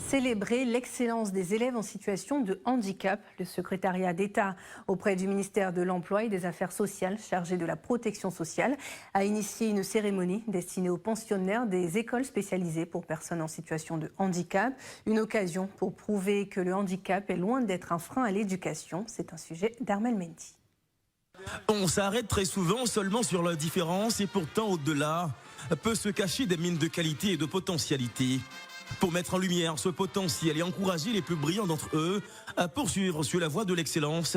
célébrer l'excellence des élèves en situation de handicap. Le secrétariat d'État auprès du ministère de l'Emploi et des Affaires sociales, chargé de la protection sociale, a initié une cérémonie destinée aux pensionnaires des écoles spécialisées pour personnes en situation de handicap. Une occasion pour prouver que le handicap est loin d'être un frein à l'éducation. C'est un sujet d'Armel Mendy. On s'arrête très souvent seulement sur la différence et pourtant au-delà peut se cacher des mines de qualité et de potentialité. Pour mettre en lumière ce potentiel et encourager les plus brillants d'entre eux à poursuivre sur la voie de l'excellence,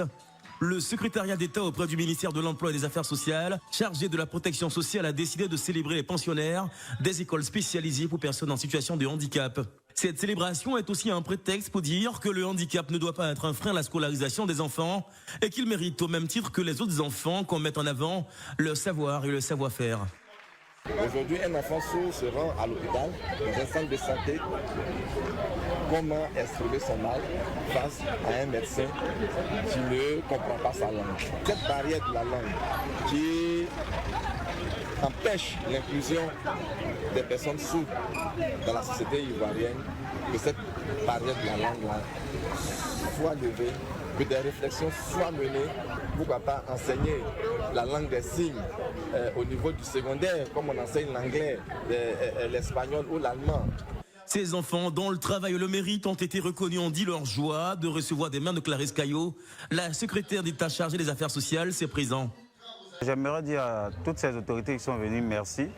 le secrétariat d'État auprès du ministère de l'Emploi et des Affaires sociales, chargé de la protection sociale, a décidé de célébrer les pensionnaires des écoles spécialisées pour personnes en situation de handicap. Cette célébration est aussi un prétexte pour dire que le handicap ne doit pas être un frein à la scolarisation des enfants et qu'il mérite au même titre que les autres enfants qu'on mette en avant le savoir et le savoir-faire. Aujourd'hui, un enfant sourd se rend à l'hôpital, dans un centre de santé. Comment exprimer son mal face à un médecin qui ne comprend pas sa langue? Cette barrière de la langue qui empêche l'inclusion des personnes sourdes dans la société ivoirienne, que cette barrière de la langue soit levée, que des réflexions soient menées, pourquoi pas enseigner la langue des signes au niveau du secondaire, comme on enseigne l'anglais, l'espagnol ou l'allemand. Ces enfants dont le travail et le mérite ont été reconnus ont dit leur joie de recevoir des mains de Clarisse Caillot. La secrétaire d'État chargée des affaires sociales, c'est présent. J'aimerais dire à toutes ces autorités qui sont venues merci,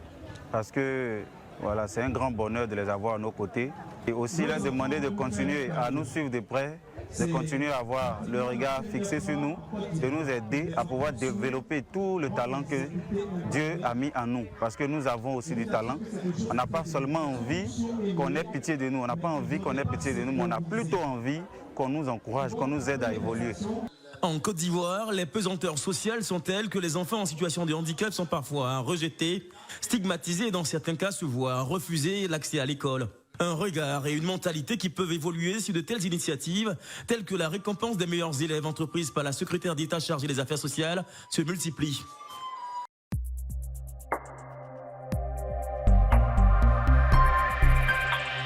parce que voilà, c'est un grand bonheur de les avoir à nos côtés. Et aussi leur demander de continuer à nous suivre de près, de continuer à avoir le regard fixé sur nous, de nous aider à pouvoir développer tout le talent que Dieu a mis en nous. Parce que nous avons aussi du talent. On n'a pas seulement envie qu'on ait pitié de nous, on n'a pas envie qu'on ait pitié de nous, mais on a plutôt envie qu'on nous encourage, qu'on nous aide à évoluer. En Côte d'Ivoire, les pesanteurs sociales sont telles que les enfants en situation de handicap sont parfois rejetés, stigmatisés et dans certains cas se voient refuser l'accès à l'école. Un regard et une mentalité qui peuvent évoluer si de telles initiatives, telles que la récompense des meilleurs élèves entreprises par la secrétaire d'État chargée des affaires sociales, se multiplient.